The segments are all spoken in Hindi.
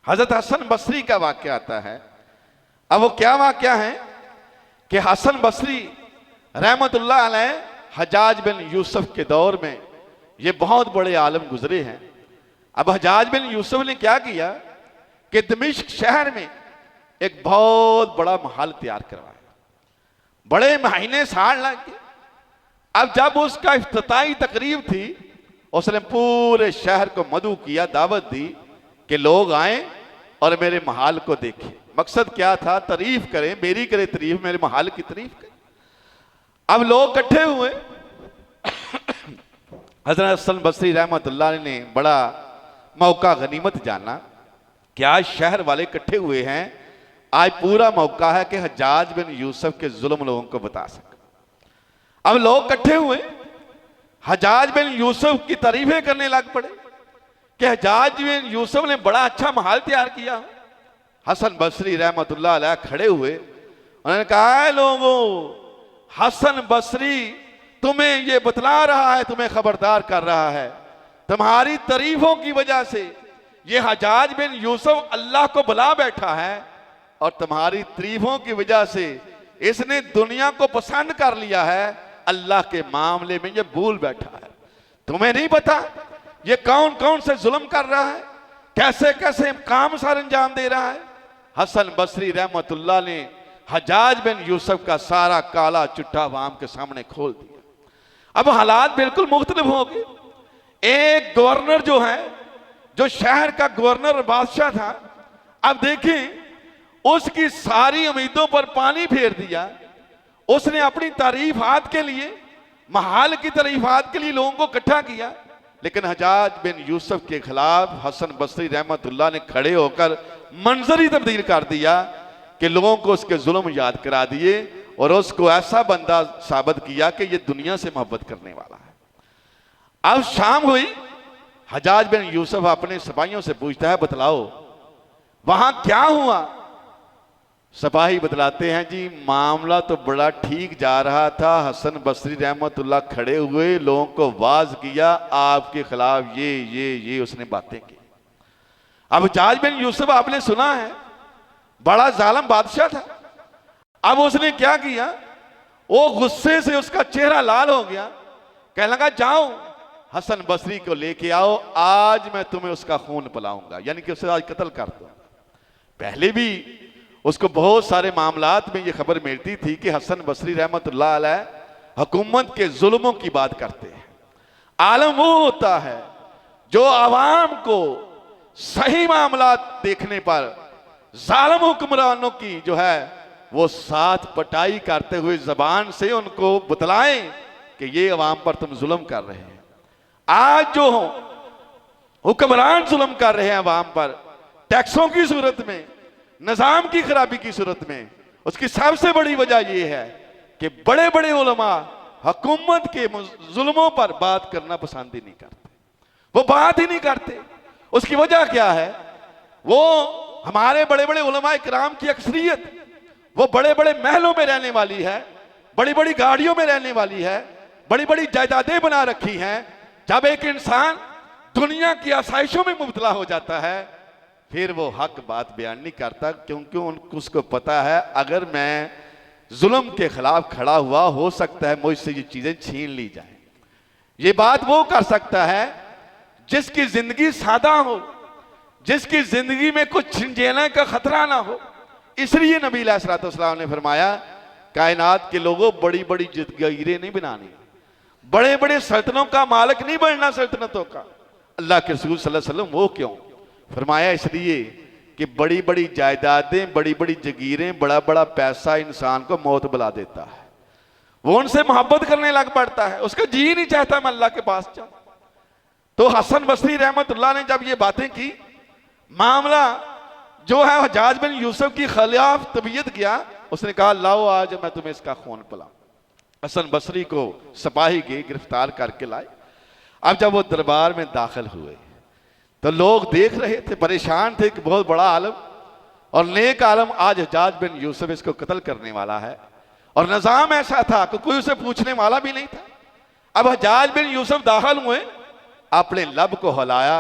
हजरत हसन बसरी का वाक्य आता है। अब वो क्या वाक्य है कि हसन बसरी रहमतुल्लाह अलैह हज्जाज बिन यूसुफ के दौर में ये बहुत बड़े आलम गुजरे हैं। अब हज्जाज बिन यूसुफ ने क्या किया कि दमिश्क शहर में एक बहुत बड़ा महल तैयार करवाया, बड़े महीने साल लग गए। अब जब उसका इफ्तिताई तकरीब थी, उसने पूरे शहर को मदऊ किया, दावत दी कि लोग आए और मेरे महल को देखें। मकसद क्या था? तारीफ करें, मेरी करे तारीफ, मेरे महल की तारीफ करें। अब लोग इकट्ठे हुए। हज़रत हसन बसरी रहमतुल्लाह ने बड़ा मौका गनीमत जाना कि आज शहर वाले इकट्ठे हुए हैं, आज पूरा मौका है कि हज्जाज बिन यूसुफ के जुल्म लोगों को बता सके। अब लोग इकट्ठे हुए, हज्जाज बिन यूसुफ की तारीफें करने लग पड़े कि हज्जाज बिन यूसुफ ने बड़ा अच्छा महल तैयार किया। हसन बसरी रहमतुल्लाह अलैह खड़े हुए, उन्होंने कहा, है लोगों, हसन बसरी तुम्हें ये बतला रहा है, तुम्हें खबरदार कर रहा है, तुम्हारी तारीफों की वजह से ये हज्जाज बिन यूसुफ अल्लाह को बुला बैठा है और तुम्हारी तारीफों की वजह से इसने दुनिया को पसंद कर लिया है, अल्लाह के मामले में ये भूल बैठा है। तुम्हें नहीं पता ये कौन कौन से जुल्म कर रहा है, कैसे कैसे काम सर अंजाम दे रहा है। हसन बसरी रहमतुल्लाह ने हज्जाज बिन यूसुफ का सारा काला चिट्ठा अवाम के सामने खोल दिया। अब हालात बिल्कुल मुख्तलिफ हो गए। एक गवर्नर जो है, जो शहर का गवर्नर बादशाह था, अब देखें उसकी सारी उम्मीदों पर पानी फेर दिया। उसने अपनी तारीफात के लिए, महल की तारीफात के लिए लोगों को इकट्ठा किया, लेकिन हज्जाज बिन यूसुफ के खिलाफ हसन बसरी रहमतुल्लाह ने खड़े होकर मंजर ही तब्दील कर दिया कि लोगों को उसके जुल्म याद करा दिए और उसको ऐसा बंदा साबित किया कि ये दुनिया से मोहब्बत करने वाला है। अब शाम हुई, हज्जाज बिन यूसुफ अपने सिपाहियों से पूछता है, बतलाओ वहां क्या हुआ। सिपाही बतलाते हैं, जी मामला तो बड़ा ठीक जा रहा था, हसन बसरी रहमतुल्लाह खड़े हुए, लोगों को वाज किया, आपके खिलाफ ये उसने बातें की। अब हज्जाज बिन यूसुफ आपने सुना है बड़ा जालिम बादशाह था। अब उसने क्या किया, वो गुस्से से उसका चेहरा लाल हो गया, कहने लगा, जाओ हसन बसरी को लेके आओ, आज मैं तुम्हें उसका खून पिलाऊंगा, यानी कि उसे आज कत्ल कर दो। पहले भी उसको बहुत सारे मामलात में यह खबर मिलती थी कि हसन बसरी रहमतुल्लाह अलैह हुकूमत के जुल्मों की बात करते हैं। आलम वो होता है जो आवाम को सही मामलात देखने पर जालिम हुक्मरानों की जो है वो साथ पटाई करते हुए जबान से उनको बतलाएं कि ये अवाम पर तुम जुल्म कर रहे हैं। आज जो हुक्मरान जुल्म कर रहे हैं अवाम पर, टैक्सों की सूरत में, निजाम की खराबी की सूरत में, उसकी सबसे बड़ी वजह यह है कि बड़े बड़े उलमा हुकूमत के जुल्मों पर बात करना पसंद ही नहीं करते, वो बात ही नहीं करते। उसकी वजह क्या है? वो हमारे बड़े बड़े उलमा इकराम की अक्सरियत वो बड़े बड़े महलों में रहने वाली है, बड़ी बड़ी गाड़ियों में रहने वाली है, बड़ी बड़ी जायदादें बना रखी हैं। जब एक इंसान दुनिया की आसाइशों में मुब्तला हो जाता है, फिर वो हक बात बयान नहीं करता, क्योंकि उसको पता है अगर मैं जुल्म के खिलाफ खड़ा हुआ, हो सकता है मुझसे ये चीजें छीन ली जाए। ये बात वो कर सकता है जिसकी जिंदगी सादा हो, जिसकी जिंदगी में कुछ छिंजेने का खतरा ना हो। इसलिए नबी अलैहिस्सलाम ने फरमाया, कायनात के लोगों बड़ी बड़ी जगीरें नहीं बनानी, बड़े बड़े सल्तनों का मालिक नहीं बनना सल्तनतों का। अल्लाह के रसूल सल्लल्लाहु अलैहि वसल्लम वो क्यों फरमाया? इसलिए कि बड़ी बड़ी जायदादें, बड़ी बड़ी जगीरें, बड़ा बड़ा पैसा इंसान को मौत बुला देता है, वो उनसे मोहब्बत करने लग पड़ता है, उसका जी नहीं चाहता मैं अल्लाह के पास जाऊं। तो हसन बसरी रहमतुल्लाह ने जब ये बातें की, मामला जो है हज्जाज बिन यूसुफ की खिलाफ तबीयत किया, उसने कहा, लाओ आज मैं तुम्हें इसका खून पिलाऊं। हसन बसरी को सिपाही के गिरफ्तार करके लाए। अब जब वो दरबार में दाखिल हुए तो लोग देख रहे थे, परेशान थे कि बहुत बड़ा आलम और नेक आलम आज हज्जाज बिन यूसुफ इसको कत्ल करने वाला है, और निजाम ऐसा था कि कोई उसे पूछने वाला भी नहीं था। अब हज्जाज बिन यूसुफ दाखिल हुए, अपने लब को हिलाया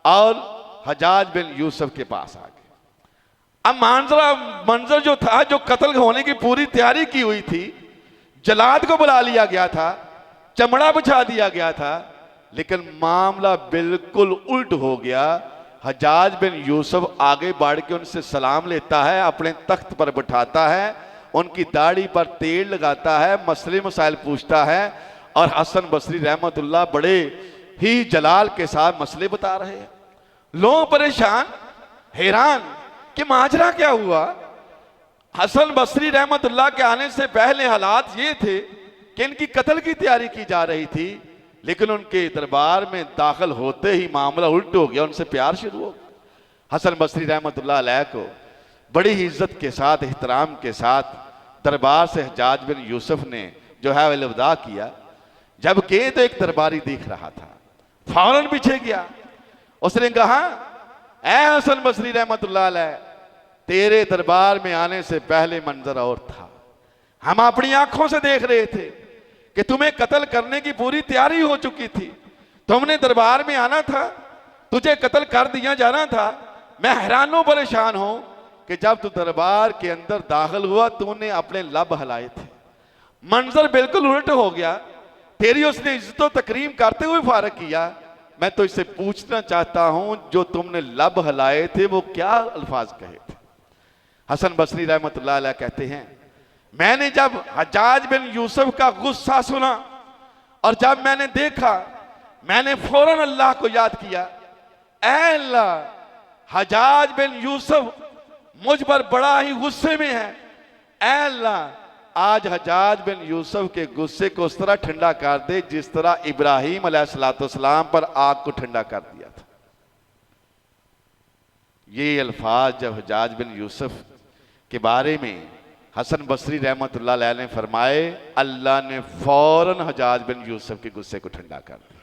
और हजाज बिन यूसुफ के पास आ गए। अब मंजर जो था, जो कत्ल होने की पूरी तैयारी की हुई थी, जलाद को बुला लिया गया था, चमड़ा बिछा दिया गया था, लेकिन मामला बिल्कुल उल्ट हो गया। हजाज बिन यूसुफ आगे बढ़ के उनसे सलाम लेता है, अपने तख्त पर बिठाता है, उनकी दाढ़ी पर तेल लगाता है, मसले मसाइल पूछता है, और हसन बसरी रहमतुल्लाह बड़े ही जलाल के साथ मसले बता रहे हैं। लोग परेशान, हैरान कि माजरा क्या हुआ। हसन बसरी रहमतुल्लाह के आने से पहले हालात ये थे कि इनकी कत्ल की तैयारी की जा रही थी, लेकिन उनके दरबार में दाखिल होते ही मामला उल्ट हो गया, उनसे प्यार शुरू हो गया। हसन बसरी रहमतुल्लाह अलैह को बड़ी ही इज्जत के साथ, एहतराम के साथ दरबार से हजाज बिन यूसुफ ने जो है अलविदा किया। जब गए तो एक दरबारी दिख रहा था, फौरन पीछे गया। उसने कहा, ऐ हसन बसरी रहमतुल्लाह अलैह, तेरे दरबार में आने से पहले मंजर और था। हम अपनी आंखों से देख रहे थे कि तुम्हें कत्ल करने की पूरी तैयारी हो चुकी थी, तुमने दरबार में आना था, तुझे कत्ल कर दिया जाना था। मैं हैरान परेशान हूं कि जब तू दरबार के अंदर दाखिल हुआ, तूने अपने लब हिलाए थे, मंजर बिल्कुल उल्ट हो गया। तेरी उसने इज्जत व तकरीम करते हुए फारग किया। मैं तो इससे पूछना चाहता हूं, जो तुमने लब हिलाए थे वो क्या अल्फाज कहे थे? हसन बसरी रहमतुल्लाह अलैह कहते हैं, मैंने जब हजाज बिन यूसुफ का गुस्सा सुना और जब मैंने देखा, मैंने फौरन अल्लाह को याद किया। ऐ अल्लाह, हजाज बिन यूसुफ मुझ पर बड़ा ही गुस्से में है। ऐ अल्लाह, आज हजाज बिन यूसुफ के गुस्से को उस तरह ठंडा कर दे जिस तरह इब्राहीम अलैहिस्सलाम पर आग को ठंडा कर दिया था। ये अल्फाज जब हजाज बिन यूसुफ के बारे में हसन बसरी रहमतुल्लाह अलैह ने फरमाए, अल्लाह ने फौरन हजाज बिन यूसुफ के गुस्से को ठंडा कर दिया।